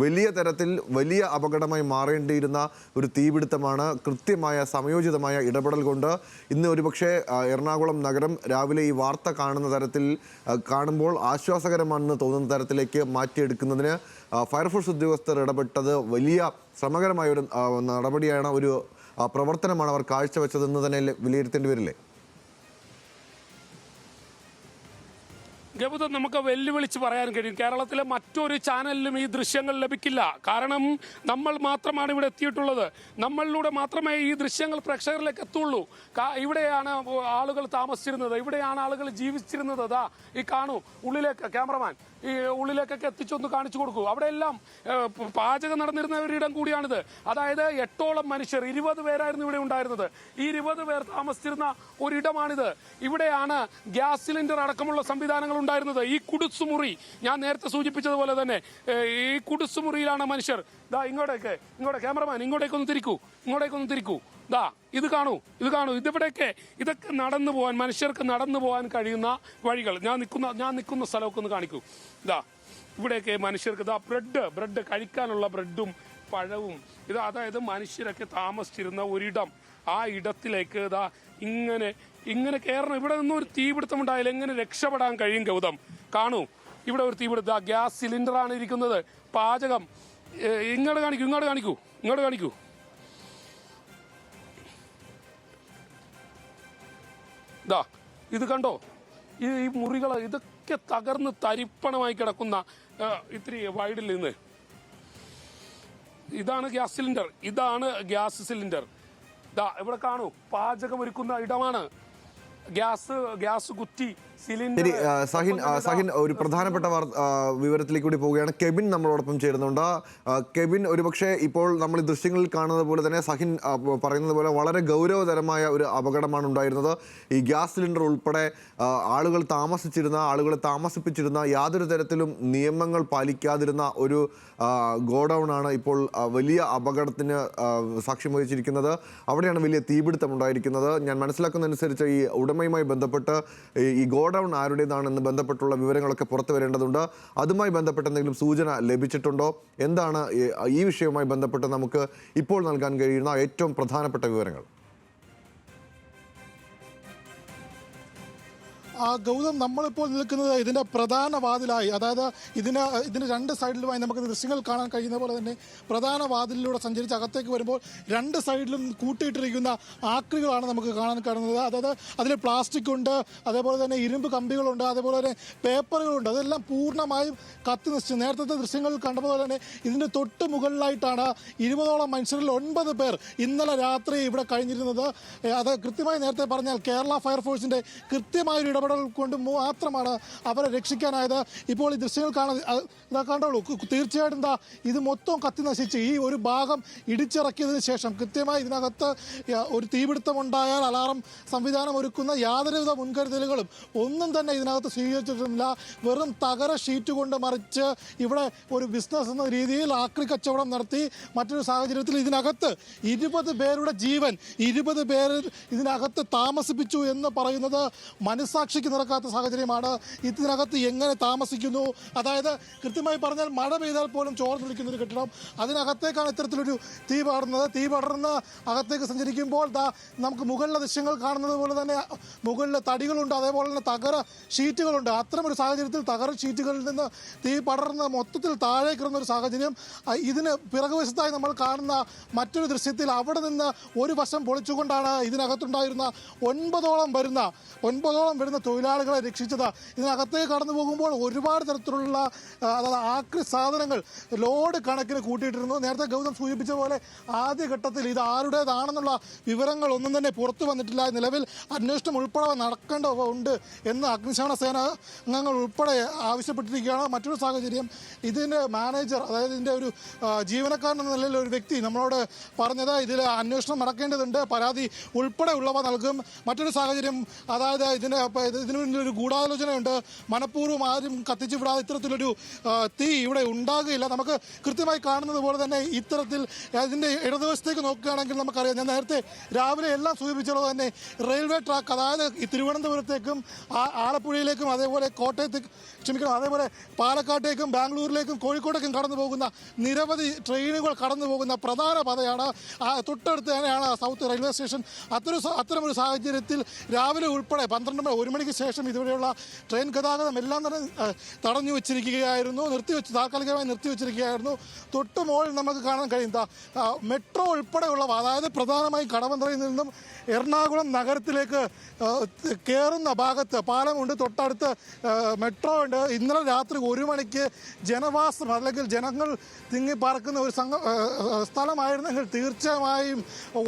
വലിയ തരത്തിൽ വലിയ അപകടമായി മാറേണ്ടിയിരുന്ന ഒരു തീപിടുത്തമാണ്. കൃത്യമായ സമയോചിതമായ ഇടപെടൽ കൊണ്ട് ഇന്ന് ഒരുപക്ഷെ എറണാകുളം നഗരം രാവിലെ ഈ വാർത്ത കാണുന്ന തരത്തിൽ കാണുമ്പോൾ ആശ്വാസകരമാണെന്ന് തോന്നുന്ന തരത്തിലേക്ക് മാറ്റിയെടുക്കുന്നതിന് ഫയർഫോഴ്സ് ഉദ്യോഗസ്ഥർ ഇടപെട്ടത് വലിയ ശ്രമകരമായ ഒരു നടപടിയാണ്, ഒരു പ്രവർത്തനമാണ് അവർ കാഴ്ചവെച്ചതെന്ന് തന്നെ വിലയിരുത്തേണ്ടി വരില്ലേ? ഗൗതം, നമുക്ക് വെല്ലുവിളിച്ച് പറയാൻ കഴിയും. കേരളത്തിലെ മറ്റൊരു ചാനലിലും ഈ ദൃശ്യങ്ങൾ ലഭിക്കില്ല. കാരണം നമ്മൾ മാത്രമാണ് ഇവിടെ എത്തിയിട്ടുള്ളത്. നമ്മളിലൂടെ മാത്രമേ ഈ ദൃശ്യങ്ങൾ പ്രേക്ഷകരിലേക്ക് എത്തുള്ളൂ. ഇവിടെയാണ് ആളുകൾ താമസിച്ചിരുന്നത്, ഇവിടെയാണ് ആളുകൾ ജീവിച്ചിരുന്നത്. അതാ ഈ കാണൂ, ഉള്ളിലേക്ക് ക്യാമറമാൻ ഈ ഉള്ളിലേക്കൊക്കെ എത്തിച്ചൊന്ന് കാണിച്ചു കൊടുക്കൂ. അവിടെയെല്ലാം പാചകം നടന്നിരുന്ന ഒരിടം കൂടിയാണിത്. അതായത് 8ഓളം മനുഷ്യർ, 20 പേരായിരുന്നു ഇവിടെ ഉണ്ടായിരുന്നത്. ഈ 20 പേർ താമസിച്ചിരുന്ന ഒരിടമാണിത്. ഇവിടെയാണ് ഗ്യാസ് സിലിണ്ടർ അടക്കമുള്ള സംവിധാനങ്ങൾ ഉണ്ടായിരുന്നത്. ഈ കുടുസുമുറി ഞാൻ നേരത്തെ സൂചിപ്പിച്ചതുപോലെ തന്നെ ഈ കുടുസുമുറിയിലാണ് മനുഷ്യർ. ദാ ഇങ്ങോട്ടേക്ക് ക്യാമറമാൻ ഇങ്ങോട്ടേക്കൊന്ന് തിരിക്കൂ. ദാ ഇത് കാണൂ. ഇതൊക്കെ നടന്നു പോകാൻ, മനുഷ്യർക്ക് നടന്നു പോകാൻ കഴിയുന്ന വഴികൾ. ഞാൻ നിൽക്കുന്ന സ്ഥലമൊക്കെ ഒന്ന് കാണിക്കൂ. ഇതാ ഇവിടെയൊക്കെ മനുഷ്യർക്ക് ബ്രെഡ് കഴിക്കാനുള്ള ബ്രെഡും പഴവും അതായത് മനുഷ്യരൊക്കെ താമസിച്ചിരുന്ന ഒരിടം. ആ ഇടത്തിലേക്ക് ഇതാ ഇങ്ങനെ കയറണം. ഇവിടെ നിന്നും ഒരു തീപിടുത്തം ഉണ്ടായാലും എങ്ങനെ രക്ഷപ്പെടാൻ കഴിയും ഗൗതം? കാണൂ, ഇവിടെ ഒരു തീപിടുത്തം. ഗ്യാസ് സിലിണ്ടറാണ് ഇരിക്കുന്നത്. പാചകം ഇങ്ങോട്ട് കാണിക്കൂ. ദാ ഇത് കണ്ടോ, ഈ മുറികൾ ഇതൊക്കെ തകർന്ന് തരിപ്പണമായി കിടക്കുന്ന ഇത്തിരി വൈഡിൽ നിന്ന്. ഇതാണ് ഗ്യാസ് സിലിണ്ടർ. ദാ ഇവിടെ കാണൂ, പാചകം ഒരുക്കുന്ന ഇടമാണ്. ഗ്യാസ് കുറ്റി ശരി, സഹിൻ ഒരു പ്രധാനപ്പെട്ട വിവരത്തിലേക്ക് കൂടി പോവുകയാണ്. കെബിൻ നമ്മളോടൊപ്പം ചേരുന്നുണ്ട്. കെബിൻ, ഒരുപക്ഷെ ഇപ്പോൾ നമ്മൾ ഈ ദൃശ്യങ്ങളിൽ കാണുന്നത് പോലെ തന്നെ സഹിൻ പറയുന്നത് പോലെ വളരെ ഗൗരവതരമായ ഒരു അപകടമാണ് ഉണ്ടായിരുന്നത്. ഈ ഗ്യാസ് സിലിണ്ടർ ഉൾപ്പെടെ ആളുകളെ താമസിപ്പിച്ചിരുന്ന യാതൊരു തരത്തിലും നിയമങ്ങൾ പാലിക്കാതിരുന്ന ഒരു ഗോഡൗൺ ആണ് ഇപ്പോൾ വലിയ അപകടത്തിന് സാക്ഷ്യം വഹിച്ചിരിക്കുന്നത്. അവിടെയാണ് വലിയ തീപിടുത്തം ഉണ്ടായിരിക്കുന്നത്. ഞാൻ മനസ്സിലാക്കുന്നതനുസരിച്ച് ഈ ഉടമയുമായി ബന്ധപ്പെട്ട് ഈ ഗോഡൗൺ ആരുടേതാണെന്ന് ബന്ധപ്പെട്ടുള്ള വിവരങ്ങളൊക്കെ പുറത്തു വരേണ്ടതുണ്ട്. അതുമായി ബന്ധപ്പെട്ട് എന്തെങ്കിലും സൂചന ലഭിച്ചിട്ടുണ്ടോ? എന്താണ് ഈ വിഷയവുമായി ബന്ധപ്പെട്ട് നമുക്ക് ഇപ്പോൾ നൽകാൻ കഴിയുന്ന ഏറ്റവും പ്രധാനപ്പെട്ട വിവരങ്ങൾ? ഗൗതം, നമ്മളിപ്പോൾ നിൽക്കുന്നത് ഇതിൻ്റെ പ്രധാന വാതിലായി. അതായത് ഇതിന് രണ്ട് സൈഡിലുമായി നമുക്ക് ദൃശ്യങ്ങൾ കാണാൻ കഴിയുന്ന പോലെ തന്നെ പ്രധാന വാതിലിലൂടെ സഞ്ചരിച്ച് അകത്തേക്ക് വരുമ്പോൾ രണ്ട് സൈഡിലും കൂട്ടിയിട്ടിരിക്കുന്ന ആക്രികളാണ് നമുക്ക് കാണാൻ കാണുന്നത്. അതായത് അതിൽ പ്ലാസ്റ്റിക് ഉണ്ട്, അതേപോലെ തന്നെ ഇരുമ്പ് കമ്പികളുണ്ട്, അതേപോലെ തന്നെ പേപ്പറുകളുണ്ട്. അതെല്ലാം പൂർണ്ണമായും കത്തി നശിച്ചു. നേരത്തെ ദൃശ്യങ്ങളിൽ കണ്ടതുപോലെ തന്നെ ഇതിൻ്റെ തൊട്ട് മുകളിലായിട്ടാണ് 20ഓളം മനുഷ്യരിൽ 9 പേർ ഇന്നലെ രാത്രി ഇവിടെ കഴിഞ്ഞിരുന്നത്. അത് കൃത്യമായി നേരത്തെ പറഞ്ഞാൽ കേരള ഫയർഫോഴ്സിൻ്റെ കൃത്യമായൊരു ഇടപെടൽ കൊണ്ട് മാത്രമാണ് അവരെ രക്ഷിക്കാനായത്. ഇപ്പോൾ ഈ ദൃശ്യങ്ങൾ കണ്ടോളൂ. തീർച്ചയായിട്ടും ഇത് മൊത്തം കത്തി നശിച്ച് ഈ ഒരു ഭാഗം ഇടിച്ചിറക്കിയതിന് ശേഷം കൃത്യമായി ഇതിനകത്ത് ഒരു തീപിടുത്തമുണ്ടായാൽ അലാറം സംവിധാനം ഒരുക്കുന്ന യാതൊരുവിധ മുൻകരുതലുകളും ഒന്നും തന്നെ ഇതിനകത്ത് സ്വീകരിച്ചിട്ടില്ല. വെറും തകര ഷീറ്റ് കൊണ്ട് മറിച്ച് ഇവിടെ ഒരു ബിസിനസ് എന്ന രീതിയിൽ ആക്രി കച്ചവടം നടത്തി. മറ്റൊരു സാഹചര്യത്തിൽ ഇതിനകത്ത് 20 പേരുടെ ജീവൻ 20 പേർ ഇതിനകത്ത് താമസിപ്പിച്ചു എന്ന് പറയുന്നത് മനസാക്ഷിക്ക് നിറക്കാത്ത സാഹചര്യമാണ്. ഇതിനകത്ത് എങ്ങനെ താമസിക്കുന്നു? അതായത് കൃത്യമായി പറഞ്ഞാൽ മഴ പെയ്താൽ പോലും ചോർന്നു നിൽക്കുന്ന ഒരു കെട്ടിടം, അതിനകത്തേക്കാണ് ഇത്തരത്തിലൊരു തീ പടർന്ന് അകത്തേക്ക് സഞ്ചരിക്കുമ്പോൾ നമുക്ക് മുകളിലെ ദൃശ്യങ്ങൾ കാണുന്നത് പോലെ തന്നെ മുകളിൽ തടികളുണ്ട്, അതേപോലെ തന്നെ തകര ഷീറ്റുകളുണ്ട്. അത്തരമൊരു സാഹചര്യത്തിൽ തകര ഷീറ്റുകളിൽ നിന്ന് തീ പടർന്ന് മൊത്തത്തിൽ താഴേക്ക് ഇടുന്ന ഒരു സാഹചര്യം. ഇതിന് പിറകുവശത്തായി നമ്മൾ കാണുന്ന മറ്റൊരു ദൃശ്യത്തിൽ അവിടെ നിന്ന് ഒരു വശം പൊളിച്ചുകൊണ്ടാണ് ഇതിനകത്തുണ്ടായിരുന്ന 9ഓളം വരുന്ന തൊഴിലാളികളെ രക്ഷിച്ചത്. ഇതിനകത്തേക്ക് കടന്നു പോകുമ്പോൾ ഒരുപാട് തരത്തിലുള്ള ആക്രി സാധനങ്ങൾ ലോഡ് കണക്കിന് കൂട്ടിയിട്ടിരുന്നു. നേരത്തെ ഗൗതം സൂചിപ്പിച്ച പോലെ ആദ്യഘട്ടത്തിൽ ഇത് ആരുടേതാണെന്നുള്ള വിവരങ്ങൾ ഒന്നും തന്നെ പുറത്തു വന്നിട്ടില്ല. നിലവിൽ അന്വേഷണം ഉൾപ്പെടെ നടക്കേണ്ടതുണ്ട് എന്ന് അഗ്നിശമന സേന അംഗങ്ങൾ ഉൾപ്പെടെ ആവശ്യപ്പെട്ടിരിക്കുകയാണ്. മറ്റൊരു സാഹചര്യം, ഇതിൻ്റെ മാനേജർ, അതായത് ഇതിൻ്റെ ഒരു ജീവനക്കാരൻ എന്ന നിലയിൽ ഒരു വ്യക്തി നമ്മളോട് പറഞ്ഞത് ഇതിൽ അന്വേഷണം നടക്കേണ്ടതുണ്ട്, പരാതി ഉൾപ്പെടെ ഉള്ളവ നൽകും. മറ്റൊരു സാഹചര്യം, അതായത് ഇതിനു ഒരു ഗൂഢാലോചനയുണ്ട്. മനഃപൂർവ്വം ആരും കത്തിച്ചു വിടാതെ ഇത്തരത്തിലൊരു തീ ഇവിടെ ഉണ്ടാകുകയില്ല. നമുക്ക് കൃത്യമായി കാണുന്നത് പോലെ തന്നെ ഇത്തരത്തിൽ അതിൻ്റെ ഇടതുവശത്തേക്ക് നോക്കുകയാണെങ്കിൽ നമുക്കറിയാം, ഞാൻ നേരത്തെ രാവിലെ എല്ലാം സൂചിപ്പിച്ചുള്ളത് തന്നെ റെയിൽവേ ട്രാക്ക്, അതായത് ഈ തിരുവനന്തപുരത്തേക്കും ആലപ്പുഴയിലേക്കും അതേപോലെ അതേപോലെ പാലക്കാട്ടേക്കും ബാംഗ്ലൂരിലേക്കും കോഴിക്കോട്ടേക്കും കടന്നു പോകുന്ന നിരവധി ട്രെയിനുകൾ കടന്നു പോകുന്ന പ്രധാന പാതയാണ്. തൊട്ടടുത്ത് തന്നെയാണ് സൗത്ത് റെയിൽവേ സ്റ്റേഷൻ. അത്തരമൊരു സാഹചര്യത്തിൽ രാവിലെ ഉൾപ്പെടെ 1 മണിക്ക് ശേഷം ഇതുവരെയുള്ള ട്രെയിൻ ഗതാഗതം എല്ലാം തന്നെ തടഞ്ഞു വെച്ചിരിക്കുകയായിരുന്നു, താൽക്കാലികമായി നിർത്തിവെച്ചിരിക്കുകയായിരുന്നു. തൊട്ട് മുകളിൽ നമുക്ക് കാണാൻ കഴിയുന്ന മെട്രോ ഉൾപ്പെടെയുള്ളവ, അതായത് പ്രധാനമായും കടവന്ത്രയിൽ നിന്നും എറണാകുളം നഗരത്തിലേക്ക് കയറുന്ന ഭാഗത്ത് പാലമുണ്ട്, തൊട്ടടുത്ത് മെട്രോ ഉണ്ട്. ഇന്നലെ രാത്രി 1 മണിക്ക് ജനവാസം അല്ലെങ്കിൽ ജനങ്ങൾ തിങ്ങിപ്പാർക്കുന്ന ഒരു സ്ഥലമായിരുന്നെങ്കിൽ തീർച്ചയായും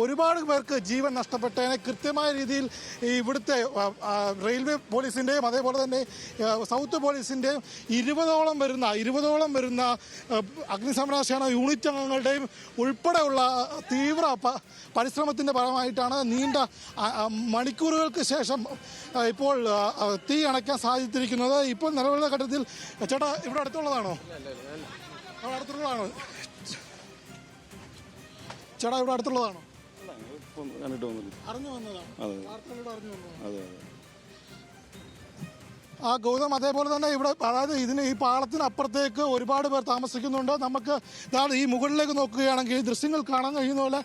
ഒരുപാട് പേർക്ക് ജീവൻ നഷ്ടപ്പെട്ടതിനെ. കൃത്യമായ രീതിയിൽ ഇവിടുത്തെ റെയിൽവേ പോലീസിൻ്റെയും അതേപോലെ തന്നെ സൗത്ത് പോലീസിൻ്റെയും 20ഓളം വരുന്ന അഗ്നിശമന സേന യൂണിറ്റ് അംഗങ്ങളുടെയും ഉൾപ്പെടെയുള്ള തീവ്ര പരിശ്രമത്തിൻ്റെ ഭാഗമായിട്ടാണ് നീണ്ട മണിക്കൂറുകൾക്ക് ശേഷം ഇപ്പോൾ തീ അണയ്ക്കാൻ സാധിച്ചിരിക്കുന്നത്. ഇപ്പോൾ നിലവിലെ ഘട്ടത്തിൽ ചേട്ടാ ഇവിടെ അടുത്തുള്ളതാണോ? ചേട്ടാ ഇവിടെ അടുത്തുള്ളതാണോ? അറിഞ്ഞു വന്നതാണ്. ഗൗതം, അതേപോലെ തന്നെ ഇവിടെ അതായത് ഈ പാളത്തിനപ്പുറത്തേക്ക് ഒരുപാട് പേർ താമസിക്കുന്നുണ്ട്. നമുക്ക് ഈ മുകളിലേക്ക് നോക്കുകയാണെങ്കിൽ ദൃശ്യങ്ങൾ കാണാൻ കഴിയുന്ന പോലെ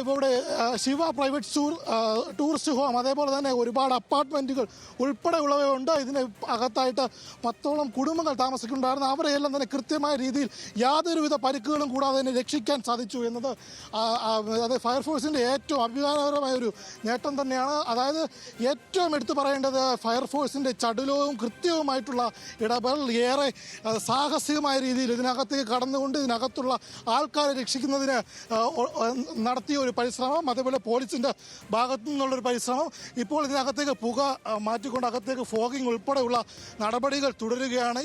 ഇവിടെ ശിവ പ്രൈവറ്റ് ടൂറിസ്റ്റ് ഹോം, അതേപോലെ തന്നെ ഒരുപാട് അപ്പാർട്ട്മെൻറ്റുകൾ ഉൾപ്പെടെയുള്ളവയുണ്ട്. ഇതിന് അകത്തായിട്ട് 10ഓളം കുടുംബങ്ങൾ താമസിക്കുന്നുണ്ടായിരുന്നു. അവരെയെല്ലാം തന്നെ കൃത്യമായ രീതിയിൽ യാതൊരുവിധ പരിക്കുകളും കൂടാതെ തന്നെ രക്ഷിക്കാൻ സാധിച്ചു എന്നത് അത് ഫയർഫോഴ്സിൻ്റെ ഏറ്റവും അഭിമാനകരമായൊരു നേട്ടം തന്നെയാണ്. അതായത് ഏറ്റവും എടുത്തു പറയേണ്ടത് ഫയർഫോഴ്സിൻ്റെ ചടുലവും കൃത്യവുമായിട്ടുള്ള ഇടപെടൽ, ഏറെ സാഹസികമായ രീതിയിൽ ഇതിനകത്തേക്ക് കടന്നുകൊണ്ട് ഇതിനകത്തുള്ള ആൾക്കാരെ രക്ഷിക്കുന്നതിന് നടത്തിയ ഒരു പരിശ്രമം, അതേപോലെ പോലീസിൻ്റെ ഭാഗത്തു നിന്നുള്ളൊരു പരിശ്രമം. ഇപ്പോൾ ഇതിനകത്തേക്ക് പുക മാറ്റിക്കൊണ്ട് അകത്തേക്ക് ഫോഗിങ് ഉൾപ്പെടെയുള്ള നടപടികൾ തുടരുകയാണ്.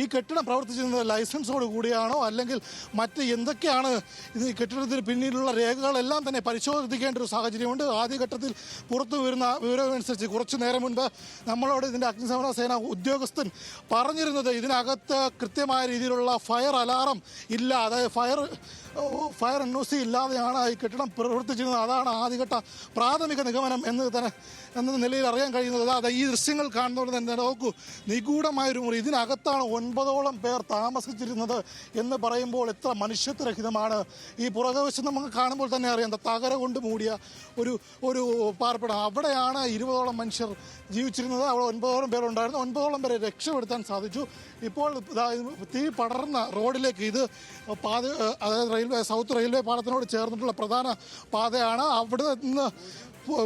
ഈ കെട്ടിടം പ്രവർത്തിച്ചിരുന്നത് ലൈസൻസോട് കൂടിയാണോ അല്ലെങ്കിൽ മറ്റ് എന്തൊക്കെയാണ് ഈ കെട്ടിടത്തിന് പിന്നിലുള്ള രേഖകളെല്ലാം തന്നെ പരിശോധിക്കേണ്ട ഒരു സാഹചര്യമുണ്ട്. ആദ്യഘട്ടത്തിൽ പുറത്തു വരുന്ന വിവരമനുസരിച്ച് കുറച്ചു നേരം മുൻപ് നമ്മളോട് ഇതിൻ്റെ അഗ്നിശമന സേന ഉദ്യോഗസ്ഥൻ പറഞ്ഞിരുന്നത് ഇതിനകത്ത് കൃത്യമായ രീതിയിലുള്ള ഫയർ അലാറം ഇല്ല, അതായത് ഫയർ NOC ഇല്ലാതെയാണ് ഈ കെട്ടിടം പ്രവർത്തിച്ചിരുന്നത്. അതാണ് ആദ്യഘട്ട പ്രാഥമിക നിഗമനം എന്ന നിലയിൽ അറിയാൻ കഴിയുന്നത്. അതായത് ഈ ദൃശ്യങ്ങൾ കാണുന്നതുകൊണ്ട് തന്നെ നോക്കൂ, നിഗൂഢമായൊരു മുറി, ഇതിനകത്താണ് 9ഓളം പേർ താമസിച്ചിരുന്നത് എന്ന് പറയുമ്പോൾ എത്ര മനുഷ്യത്വരഹിതമാണ്. ഈ പുറകുവശം നമുക്ക് കാണുമ്പോൾ തന്നെ അറിയാം, തകര കൊണ്ട് മൂടിയ ഒരു പാർപ്പിടം. അവിടെയാണ് 20ഓളം മനുഷ്യർ ജീവിച്ചിരുന്നത്. അവിടെ 9ഓളം പേരുണ്ടായിരുന്നു. 9ഓളം പേരെ രക്ഷപ്പെടുത്താൻ സാധിച്ചു. ഇപ്പോൾ തീ പടർന്ന റോഡിലേക്ക്, ഇത് അതായത് സൗത്ത് റെയിൽവേ പാളത്തിനോട് ചേർന്നിട്ടുള്ള പ്രധാന പാതയാണ്. അവിടെ നിന്ന്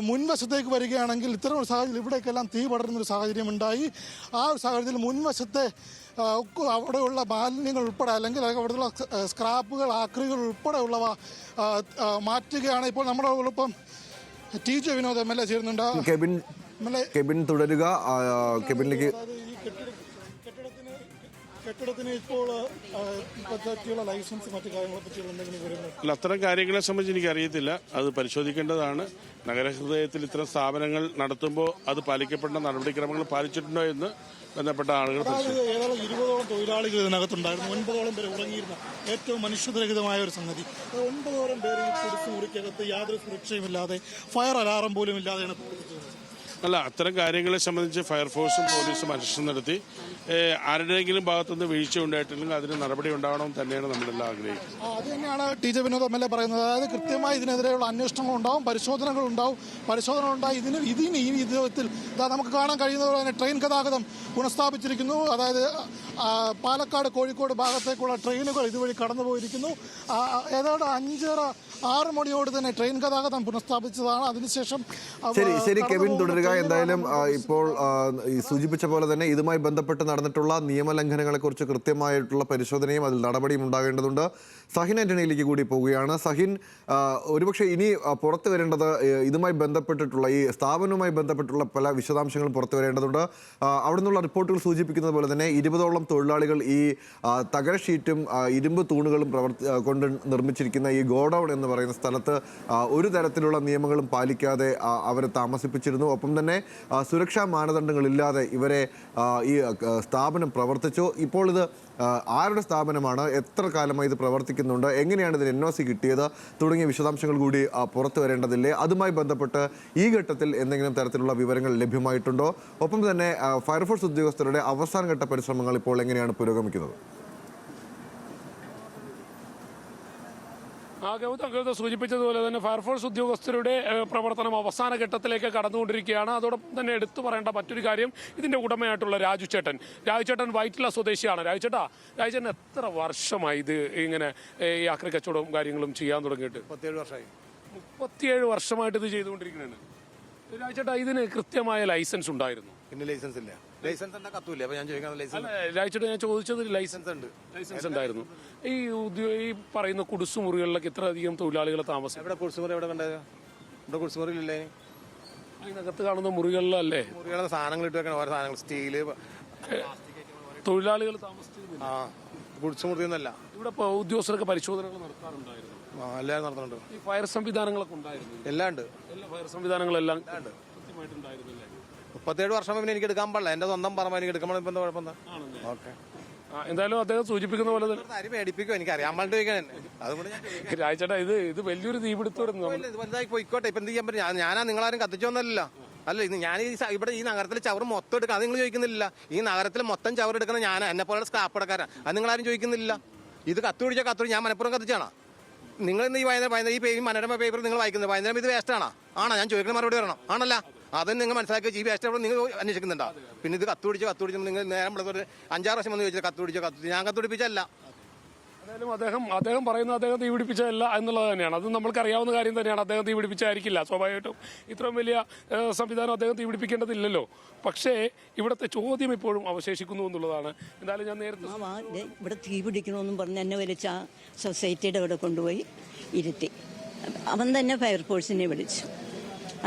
മുൻവശത്തേക്ക് വരികയാണെങ്കിൽ ഇത്തരം ഒരു സാഹചര്യം, ഇവിടേക്കെല്ലാം തീ പടരുന്നൊരു സാഹചര്യം ഉണ്ടായി. ആ ഒരു സാഹചര്യത്തിൽ മുൻവശത്തെ അവിടെയുള്ള മാലിന്യങ്ങൾ ഉൾപ്പെടെ അല്ലെങ്കിൽ അവിടെയുള്ള സ്ക്രാപ്പുകൾ, ആക്രികൾ ഉൾപ്പെടെയുള്ളവ മാറ്റുകയാണ്. ഇപ്പോൾ നമ്മുടെ ഒപ്പം TJ വിനോദ് MLA ചേരുന്നുണ്ട്. കെബിൻ തുടരുക. കെബിനിലേക്ക് കെട്ടിടത്തിന് ഇപ്പോൾ പറ്റിയുള്ള ലൈസൻസ് മറ്റു കാര്യങ്ങളെ പറ്റിയുള്ള എന്തെങ്കിലും വിവരങ്ങൾ? അത്തരം കാര്യങ്ങളെ സംബന്ധിച്ച് എനിക്കറിയത്തില്ല, അത് പരിശോധിക്കേണ്ടതാണ്. നഗരഹൃദയത്തിൽ ഇത്തരം സ്ഥാപനങ്ങൾ നടത്തുമ്പോൾ അത് പാലിക്കപ്പെടുന്ന നടപടിക്രമങ്ങൾ പാലിച്ചിട്ടുണ്ടോ എന്ന് ബന്ധപ്പെട്ട ആളുകൾ. ഏതായാലും 20ഓളം തൊഴിലാളികൾ ഇതിനകത്തുണ്ടായിരുന്നു. 9ഓളം പേര് ഉറങ്ങിയിരുന്ന ഏറ്റവും മനുഷ്യരഹിതമായ ഒരു സംഗതി. 9ഓളം പേര് ഈ കുടിസ് മുറിക്കകത്ത് യാതൊരു സുരക്ഷയുമില്ലാതെ, ഫയർ അലാറം പോലും ഇല്ലാതെയാണ് പ്രവർത്തിച്ചത്. അല്ല, അത്തരം കാര്യങ്ങളെ സംബന്ധിച്ച് ഫയർഫോഴ്സും പോലീസും അന്വേഷണം നടത്തി ആരുടെയെങ്കിലും ഭാഗത്തുനിന്ന് വീഴ്ച ഉണ്ടായിട്ടില്ലെങ്കിൽ അതിന് നടപടി ഉണ്ടാവണം തന്നെയാണ് നമ്മളെല്ലാം ആഗ്രഹിക്കുന്നത്. അത് തന്നെയാണ് TJ വിനോദ് MLA പറയുന്നത്. അതായത് കൃത്യമായി ഇതിനെതിരെയുള്ള അന്വേഷണങ്ങളുണ്ടാവും, പരിശോധനകളുണ്ടാവും. ഇതിന് ഈ വിധത്തിൽ നമുക്ക് കാണാൻ കഴിയുന്നത് തന്നെ ട്രെയിൻ ഗതാഗതം പുനഃസ്ഥാപിച്ചിരിക്കുന്നു. അതായത് പാലക്കാട് കോഴിക്കോട് ഭാഗത്തേക്കുള്ള ട്രെയിനുകൾ ഇതുവഴി കടന്നുപോയിരിക്കുന്നു. ഏതാണ്ട് 5:30-6 മണിയോട് തന്നെ ട്രെയിൻ ഗതാഗതം പുനഃസ്ഥാപിച്ചതാണ്. അതിനുശേഷം ശരി കെവിൻ തുടരുക. എന്തായാലും ഇപ്പോൾ സൂചിപ്പിച്ച പോലെ തന്നെ ഇതുമായി ബന്ധപ്പെട്ട് നടന്നിട്ടുള്ള നിയമലംഘനങ്ങളെ കുറിച്ച് കൃത്യമായിട്ടുള്ള പരിശോധനയും അതിൽ നടപടിയും ഉണ്ടാകേണ്ടതുണ്ട്. സഹിൻ ആന്റണിയിലേക്ക് കൂടി പോവുകയാണ്. സഹിൻ, ഒരുപക്ഷെ ഇനി പുറത്തു വരേണ്ടത് ഇതുമായി ബന്ധപ്പെട്ടിട്ടുള്ള ഈ സ്ഥാപനവുമായി ബന്ധപ്പെട്ടുള്ള പല വിശദാംശങ്ങളും പുറത്തു വരേണ്ടതുണ്ട്. അവിടെ നിന്നുള്ള റിപ്പോർട്ടുകൾ സൂചിപ്പിക്കുന്നത് പോലെ തന്നെ 20ഓളം തൊഴിലാളികൾ ഈ തകര ഷീറ്റും ഇരുമ്പ് തൂണുകളും കൊണ്ട് നിർമ്മിച്ചിരിക്കുന്ന ഈ ഗോഡൌൺ എന്ന് പറയുന്ന സ്ഥലത്ത് ഒരു തരത്തിലുള്ള നിയമങ്ങളും പാലിക്കാതെ അവരെ താമസിപ്പിച്ചിരുന്നു. ഒപ്പം തന്നെ സുരക്ഷാ മാനദണ്ഡങ്ങളില്ലാതെ ഇവരെ ഈ സ്ഥാപനം പ്രവർത്തിച്ചു. ഇപ്പോൾ ഇത് ആരുടെ സ്ഥാപനമാണ്, എത്ര കാലമായി ഇത് പ്രവർത്തിക്കുന്നുണ്ട്, എങ്ങനെയാണ് ഇതിന് NOC കിട്ടിയത് തുടങ്ങിയ വിശദാംശങ്ങൾ കൂടി പുറത്തു വരേണ്ടതില്ലേ? അതുമായി ബന്ധപ്പെട്ട് ഈ ഘട്ടത്തിൽ എന്തെങ്കിലും തരത്തിലുള്ള വിവരങ്ങൾ ലഭ്യമായിട്ടുണ്ടോ? ഒപ്പം തന്നെ ഫയർഫോഴ്സ് ഉദ്യോഗസ്ഥരുടെ അവസാനഘട്ട പരിശ്രമങ്ങൾ ഇപ്പോൾ എങ്ങനെയാണ് പുരോഗമിക്കുന്നത്? ഗൗതം സൂചിപ്പിച്ചതുപോലെ തന്നെ ഫയർഫോഴ്സ് ഉദ്യോഗസ്ഥരുടെ പ്രവർത്തനം അവസാന ഘട്ടത്തിലേക്ക് കടന്നുകൊണ്ടിരിക്കുകയാണ്. അതോടൊപ്പം തന്നെ എടുത്തു പറയേണ്ട മറ്റൊരു കാര്യം, ഇതിന്റെ ഉടമയായിട്ടുള്ള രാജുചേട്ടൻ വൈറ്റില സ്വദേശിയാണ്. രാജുചേട്ടൻ എത്ര വർഷമായി ഇത് ഇങ്ങനെ ഈ ആക്രി കച്ചവടവും കാര്യങ്ങളും ചെയ്യാൻ തുടങ്ങിയിട്ട്? 37 വർഷമായി. 37 വർഷമായിട്ട് ഇത് ചെയ്തുകൊണ്ടിരിക്കുന്നതാണ്. രാജുചേട്ടാ, ഇതിന് കൃത്യമായ ലൈസൻസ് ഉണ്ടായിരുന്നു? പിന്നെ ലൈസൻസ് ഇല്ല. ലൈസൻസ് എന്താ കത്തൂല്ലേ? അപ്പൊ ഞാൻ ചോദിക്കുന്നത് ലൈസൻസ്. രാജുചേട്ടാ, ഞാൻ ചോദിച്ചത് ലൈസൻസ് ഉണ്ട്. ലൈസൻസ് ഉണ്ടായിരുന്നു. ഈ പറയുന്ന കുടിസുമുറികളിലൊക്കെ ഇത്രയധികം തൊഴിലാളികളെ താമസം ഇവിടെ കുടിസുമുറി എവിടെ കണ്ടത്? ഇവിടെ കുടിസുമുറിയില്ലേ? അതിനകത്ത് കാണുന്ന മുറികളിലല്ലേ മുറികളുടെ സാധനങ്ങൾ ഇട്ട് വെക്കണം. ഓരോ സാധനങ്ങൾ സ്റ്റീല് തൊഴിലാളികൾ താമസിച്ചിരുന്നു. കുടിസുമുറിയൊന്നല്ല. ഇവിടെ ഉദ്യോഗസ്ഥരൊക്കെ പരിശോധനകൾ നടത്താറുണ്ടായിരുന്നു. എല്ലാവരും നടത്തുന്നുണ്ട്. ഈ ഫയർ സംവിധാനങ്ങളൊക്കെ ഉണ്ടായിരുന്നു? എല്ലാം ഉണ്ട്. എല്ലാ ഫയർ സംവിധാനങ്ങളെല്ലാം കൃത്യമായിട്ടുണ്ടായിരുന്നില്ലേ? 37 വർഷം പിന്നെ എനിക്ക് എടുക്കാൻ പാടില്ല. എന്റെ സ്വന്തം പറമ്പ് എനിക്ക് എടുക്കാൻ പാടില്ല. എന്താ കുഴപ്പം? ഓക്കെ. എന്തായാലും അദ്ദേഹം സൂചിപ്പിക്കുന്ന പോലെ തന്നെ അരി മേടിപ്പിക്കും. എനിക്ക് അറിയാൻ പാടില്ല ചോദിക്കാൻ. അതുകൊണ്ട് രാജേട്ടാ, ഇത് വലിയൊരു തീപിടുത്തമായിരുന്നു. വലുതായി പോയിക്കോട്ടെ. ഇപ്പൊ എന്ത് ചെയ്യാൻ പറ്റും? ഞാനാ നിങ്ങളാരും കത്തിച്ചോന്നല്ല. അല്ല, ഇത് ഞാൻ ഇവിടെ ഈ നഗരത്തിലെ ചവറ് മൊത്തം എടുക്കാം. അത് നിങ്ങൾ ചോദിക്കുന്നില്ല. ഈ നഗരത്തിൽ മൊത്തം ചവറ് എടുക്കണം ഞാനാ, എന്നെ പോലെ സ്ക്രാപ്പ് അടക്കാരാ. അത് നിങ്ങളാരും ചോദിക്കുന്നില്ല. ഇത് കത്തുപിടിച്ചാൽ ഞാൻ മനഃപൂർവ്വം കത്തിച്ചാണോ? നിങ്ങൾ ഇന്ന് ഈ വൈകുന്നേരം ഈ മനോരമ പേപ്പർ നിങ്ങൾ വായിക്കുന്നത് വൈകുന്നേരം ഇത് വേസ്റ്റാണോ? ആണോ? ഞാൻ ചോദിക്കുന്ന മറുപടി പറയണം. ആണല്ല? അതും നിങ്ങൾ മനസ്സിലാക്കി. ഈ വേസ്റ്റ് നിങ്ങൾ അന്വേഷിക്കുന്നുണ്ടോ? പിന്നെ ഇത് കത്തുപിടിച്ച് നിങ്ങൾ നേരം 5-6 വർഷം വന്ന് ചോദിച്ചാൽ കത്തുപിടിച്ച് ഞാൻ കത്തുപിടിപ്പിച്ചല്ല. എന്തായാലും അദ്ദേഹം പറയുന്നത് അദ്ദേഹം തീപിടിപ്പിച്ചതല്ല എന്നുള്ളത് തന്നെയാണ്. അത് നമ്മൾക്ക് അറിയാവുന്ന കാര്യം തന്നെയാണ്. അദ്ദേഹം തീപിടിപ്പിച്ചായിരിക്കില്ല. സ്വാഭാവികമായിട്ടും ഇത്രയും വലിയ സംവിധാനം അദ്ദേഹം തീപിടിപ്പിക്കേണ്ടതില്ലല്ലോ. പക്ഷേ ഇവിടുത്തെ ചോദ്യം ഇപ്പോഴും അവശേഷിക്കുന്നു എന്നുള്ളതാണ്. എന്തായാലും ഞാൻ നേരത്തെ ഇവിടെ തീ പിടിക്കണമെന്നും പറഞ്ഞ് എന്നെ വലിച്ച സൊസൈറ്റിയുടെ അവിടെ കൊണ്ടുപോയി ഇരുത്തി. അവൻ തന്നെ ഫയർഫോഴ്സിനെ വിളിച്ചു.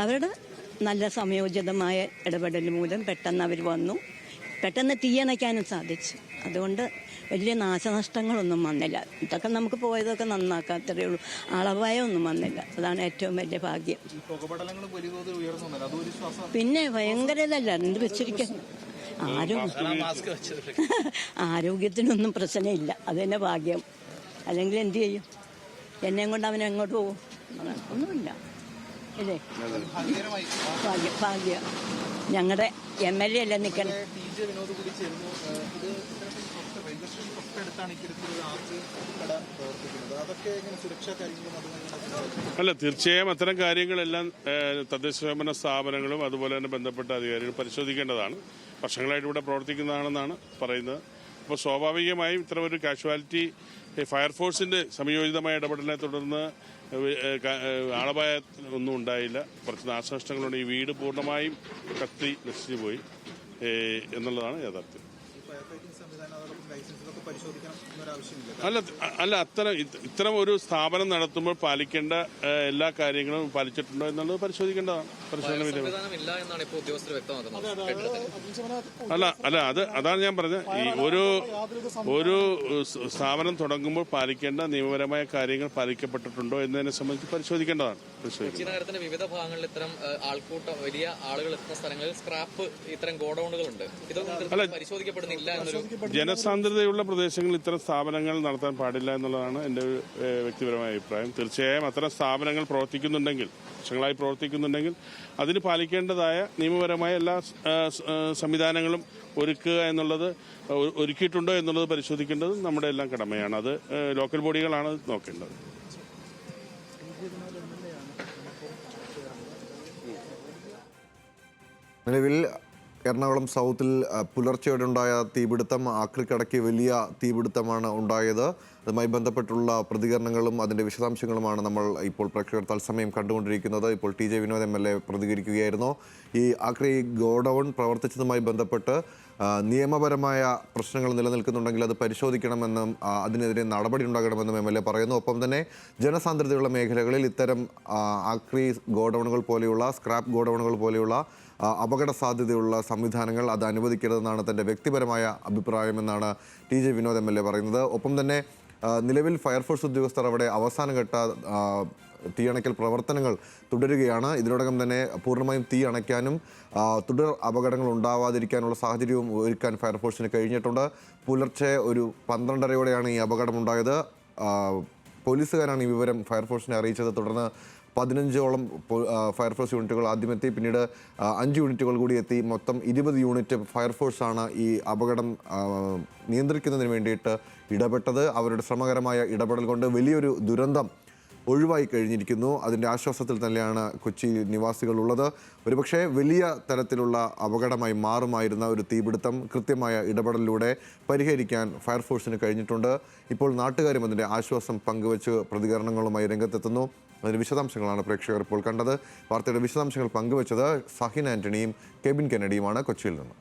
അവരുടെ നല്ല സംയോജിതമായ ഇടപെടൽ മൂലം പെട്ടെന്ന് അവർ വന്നു. പെട്ടെന്ന് തീയണയ്ക്കാനും സാധിച്ചു. അതുകൊണ്ട് വലിയ നാശനഷ്ടങ്ങളൊന്നും വന്നില്ല. ഇതൊക്കെ നമുക്ക് പോയതൊക്കെ നന്നാക്കാത്തതേ ഉള്ളൂ. ആളപായമൊന്നും വന്നില്ല. അതാണ് ഏറ്റവും വലിയ ഭാഗ്യം. പിന്നെ ഭയങ്കര ഇതല്ല എന്ത് വെച്ചിരിക്കാൻ ആരോഗ്യത്തിനൊന്നും പ്രശ്നമില്ല. അത് തന്നെ ഭാഗ്യം. അല്ലെങ്കിൽ എന്ത് ചെയ്യും? എന്നെയും കൊണ്ട് അവൻ എങ്ങോട്ട് പോകും? ഒന്നുമില്ല. ഇല്ലേ? ഭാഗ്യം. ഞങ്ങളുടെ MLA അല്ലേ നിൽക്കണം. അല്ല, തീർച്ചയായും അത്തരം കാര്യങ്ങളെല്ലാം തദ്ദേശ സ്വയംഭരണ സ്ഥാപനങ്ങളും അതുപോലെ തന്നെ ബന്ധപ്പെട്ട അധികാരികൾ പരിശോധിക്കേണ്ടതാണ്. വർഷങ്ങളായിട്ട് ഇവിടെ പ്രവർത്തിക്കുന്നതാണെന്നാണ് പറയുന്നത്. അപ്പോൾ സ്വാഭാവികമായും ഇത്തരം ഒരു കാഷ്വാലിറ്റി ഫയർഫോഴ്സിന്റെ സംയോജിതമായ ഇടപെടലിനെ തുടർന്ന് ആളപായ ഒന്നും ഉണ്ടായില്ല. കുറച്ച് നാശനഷ്ടങ്ങളുണ്ട്. ഈ വീട് പൂർണ്ണമായും കത്തി നശിച്ചു പോയി എന്നുള്ളതാണ് യാഥാർത്ഥ്യം. അല്ല ഇത്തരം ഒരു സ്ഥാപനം നടത്തുമ്പോൾ പാലിക്കേണ്ട എല്ലാ കാര്യങ്ങളും പാലിച്ചിട്ടുണ്ടോ എന്നുള്ളത് പരിശോധിക്കേണ്ടതാണ്. അതാണ് ഞാൻ പറഞ്ഞത്. ഈ ഒരു സ്ഥാപനം തുടങ്ങുമ്പോൾ പാലിക്കേണ്ട നിയമപരമായ കാര്യങ്ങൾ പാലിക്കപ്പെട്ടിട്ടുണ്ടോ എന്നതിനെ സംബന്ധിച്ച് പരിശോധിക്കേണ്ടതാണ്. വിവിധ ഭാഗങ്ങളിൽ ഇത്തരം ആൾക്കൂട്ടം വലിയ ആളുകൾ എത്തുന്ന സ്ഥലങ്ങളിൽ സ്ക്രാപ്പ് ഇത്തരം ഗോഡൌണുകളുണ്ട്. ഇതൊന്നും പരിശോധിക്കപ്പെടുന്നില്ല എന്നൊരു ജനസാന്ദ്രതയുള്ള പ്രദേശങ്ങളിൽ ഇത്തരം സ്ഥാപനങ്ങൾ നടത്താൻ പാടില്ല എന്നുള്ളതാണ് എൻ്റെ വ്യക്തിപരമായ അഭിപ്രായം. തീർച്ചയായും അത്തരം സ്ഥാപനങ്ങൾ പ്രവർത്തിക്കുന്നുണ്ടെങ്കിൽ, വർഷങ്ങളായി പ്രവർത്തിക്കുന്നുണ്ടെങ്കിൽ അതിന് പാലിക്കേണ്ടതായ നിയമപരമായ എല്ലാ സംവിധാനങ്ങളും ഒരുക്കിയിട്ടുണ്ടോ എന്നുള്ളത് പരിശോധിക്കേണ്ടത് നമ്മുടെ എല്ലാം കടമയാണ്. അത് ലോക്കൽ ബോഡികളാണ് നോക്കേണ്ടത്. നിലവിൽ എറണാകുളം സൗത്തിൽ പുലർച്ചെയോടുണ്ടായ തീപിടുത്തം ആക്രിക്കടയ്ക്ക് വലിയ തീപിടുത്തമാണ് ഉണ്ടായത്. അതുമായി ബന്ധപ്പെട്ടുള്ള പ്രതികരണങ്ങളും അതിൻ്റെ വിശദാംശങ്ങളുമാണ് നമ്മൾ ഇപ്പോൾ പ്രേക്ഷകർ തത്സമയം കണ്ടുകൊണ്ടിരിക്കുന്നത്. ഇപ്പോൾ TJ വിനോദ് MLA പ്രതികരിക്കുകയായിരുന്നു. ഈ ആക്രി ഗോഡൌൺ പ്രവർത്തിച്ചതുമായി ബന്ധപ്പെട്ട് നിയമപരമായ പ്രശ്നങ്ങൾ നിലനിൽക്കുന്നുണ്ടെങ്കിൽ അത് പരിശോധിക്കണമെന്നും അതിനെതിരെ നടപടി ഉണ്ടാകണമെന്നും MLA പറയുന്നു. ഒപ്പം തന്നെ ജനസാന്ദ്രതയുള്ള മേഖലകളിൽ ഇത്തരം ആക്രി ഗോഡൌണുകൾ പോലെയുള്ള സ്ക്രാപ്പ് ഗോഡൌണുകൾ പോലെയുള്ള അപകട സാധ്യതയുള്ള സംവിധാനങ്ങൾ അത് അനുവദിക്കരുതെന്നാണ് തൻ്റെ വ്യക്തിപരമായ അഭിപ്രായമെന്നാണ് TJ വിനോദ് MLA പറയുന്നത്. ഒപ്പം തന്നെ നിലവിൽ ഫയർഫോഴ്സ് ഉദ്യോഗസ്ഥർ അവിടെ അവസാനഘട്ട തീയണയ്ക്കൽ പ്രവർത്തനങ്ങൾ തുടരുകയാണ്. ഇതിനോടകം തന്നെ പൂർണ്ണമായും തീ അണയ്ക്കാനും തുടർ അപകടങ്ങൾ ഉണ്ടാവാതിരിക്കാനുള്ള സാഹചര്യവും ഒരുക്കാൻ ഫയർഫോഴ്സിന് കഴിഞ്ഞിട്ടുണ്ട്. പുലർച്ചെ ഒരു 12:30യോടെയാണ് ഈ അപകടമുണ്ടായത്. പോലീസുകാരാണ് ഈ വിവരം ഫയർഫോഴ്സിനെ അറിയിച്ചത്. തുടർന്ന് 15ഓളം ഫയർഫോഴ്സ് യൂണിറ്റുകൾ ആദ്യമെത്തി, പിന്നീട് 5 യൂണിറ്റുകൾ കൂടി എത്തി. മൊത്തം 20 യൂണിറ്റ് ഫയർഫോഴ്സാണ് ഈ അപകടം നിയന്ത്രിക്കുന്നതിന് വേണ്ടിയിട്ട് ഇടപെട്ടത്. അവരുടെ ശ്രമകരമായ ഇടപെടൽ കൊണ്ട് വലിയൊരു ദുരന്തം ഒഴിവായി കഴിഞ്ഞിരിക്കുന്നു. അതിൻ്റെ ആശ്വാസത്തിൽ തന്നെയാണ് കൊച്ചി നിവാസികളുള്ളത്. ഒരുപക്ഷെ വലിയ തരത്തിലുള്ള അപകടമായി മാറുമായിരുന്ന ഒരു തീപിടുത്തം കൃത്യമായ ഇടപെടലിലൂടെ പരിഹരിക്കാൻ ഫയർഫോഴ്സിന് കഴിഞ്ഞിട്ടുണ്ട്. ഇപ്പോൾ നാട്ടുകാരും അതിൻ്റെ ആശ്വാസം പങ്കുവച്ച് പ്രതികരണങ്ങളുമായി രംഗത്തെത്തുന്നു. അതിൻ്റെ വിശദാംശങ്ങളാണ് പ്രേക്ഷകർ ഇപ്പോൾ കണ്ടത്. വാർത്തയുടെ വിശദാംശങ്ങൾ പങ്കുവച്ചത് സഹിൻ ആന്റണിയും കെബിൻ കെന്നഡിയുമാണ് കൊച്ചിയിൽ നിന്ന്.